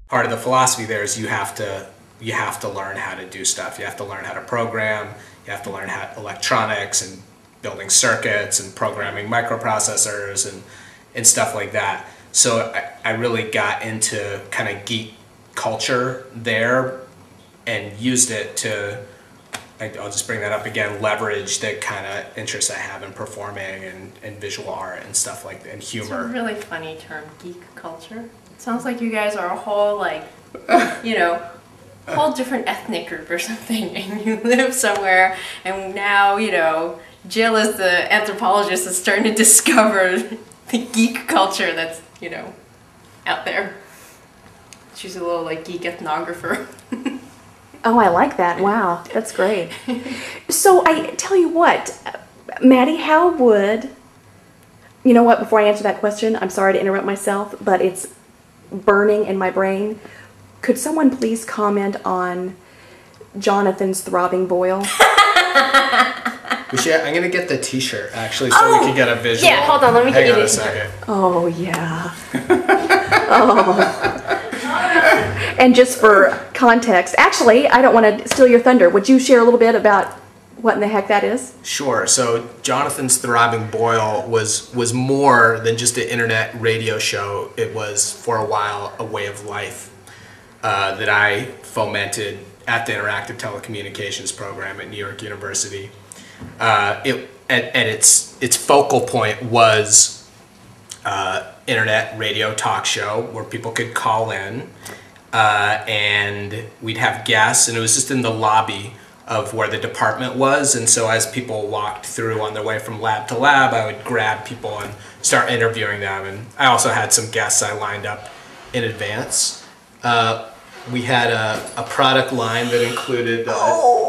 Part of the philosophy there is you have to learn how to do stuff. You have to learn how to program. You have to learn how electronics and building circuits and programming microprocessors and stuff like that. So I really got into kind of geek culture there and used it to, I'll just bring that up again, leverage the kind of interests I have in performing and visual art and stuff like that, and humor. It's a really funny term, geek culture. It sounds like you guys are a whole, like, you know, whole different ethnic group or something, and you live somewhere, and now, you know, Jill is the anthropologist that's starting to discover the geek culture that's, you know, out there. She's a little, like, geek ethnographer. Oh, I like that. Wow, that's great. So I tell you what, Matty, how would, you know what, before I answer that question, I'm sorry to interrupt myself, but it's burning in my brain. Could someone please comment on Jonathan's throbbing boil? I'm going to get the t-shirt, actually, so we can get a visual. Yeah, hold on, let me get you the t-shirt. Hang on a second. Oh, yeah. Oh. And just for context, actually, I don't want to steal your thunder. Would you share a little bit about what in the heck that is? Sure. So Jonathan's Throbbing Boil was more than just an internet radio show. It was, for a while, a way of life that I fomented at the Interactive Telecommunications program at New York University. And its focal point was internet radio talk show where people could call in and we'd have guests, and it was just in the lobby of where the department was. And so as people walked through on their way from lab to lab, I would grab people and start interviewing them. And I also had some guests I lined up in advance. We had a product line that included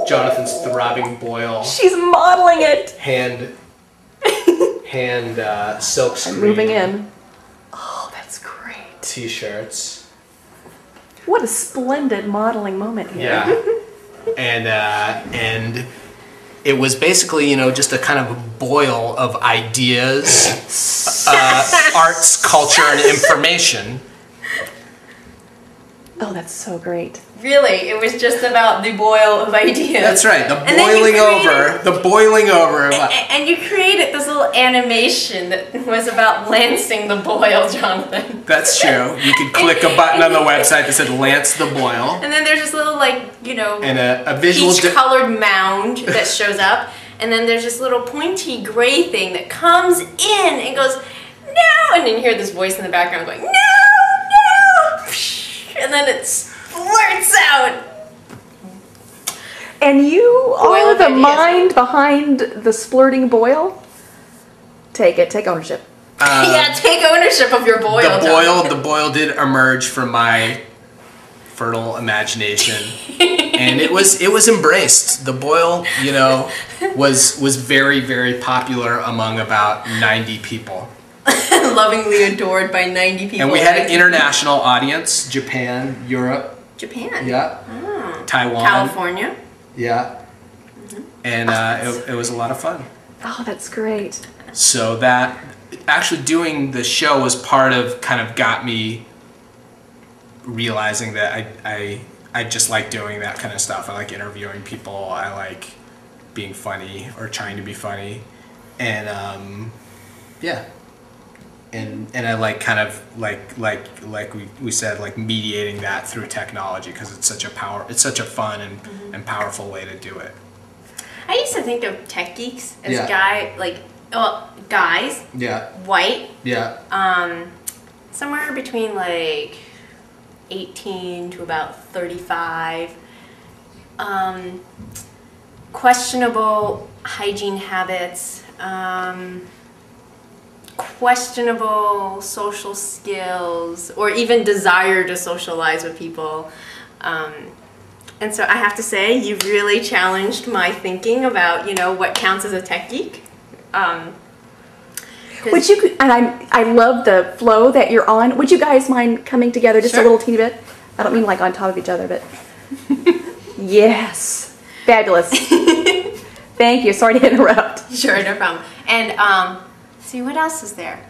Jonathan's Throbbing Boil. She's modeling it. Hand silk screen. I'm moving in. Oh, that's great. T-shirts. What a splendid modeling moment here. Yeah. And it was basically, you know, just a kind of boil of ideas, arts, culture, and information. Oh, that's so great. Really, it was just about the boil of ideas. That's right, the boiling over. And you created this little animation that was about lancing the boil, Jonathan. That's true. You could click a button on the website that said "Lance the Boil." And then there's this little, like, you know, and a visual peach-colored mound that shows up. And then there's this little pointy gray thing that comes in and goes, "No!" And then you hear this voice in the background going, "No, no!" And then it splurts out. And you are the mind behind the splurting boil? Take ownership. Yeah, take ownership of your boil. The boil did emerge from my fertile imagination, and it was embraced. The boil, you know, was very, very popular among about 90 people. Lovingly adored by 90 people. And we had an international audience: Japan, Europe. Japan. Yeah. Oh. Taiwan. California. Yeah. And it was a lot of fun. Oh, that's great. So that, actually doing the show was part of, kind of got me realizing that I just like doing that kind of stuff. I like interviewing people. I like being funny or trying to be funny. And yeah. And I like kind of like we said, like mediating that through technology, because it's such a fun and powerful way to do it. I used to think of tech geeks as Yeah. guys. Yeah. White. Yeah. Somewhere between like 18 to about 35. Questionable hygiene habits. Questionable social skills, or even desire to socialize with people. And so I have to say, you've really challenged my thinking about, you know, what counts as a tech geek. Would you, and I love the flow that you're on. Would you guys mind coming together just a little teeny bit? I don't mean like on top of each other, but yes. Fabulous. Thank you. Sorry to interrupt. Sure, no problem. And see, what else is there?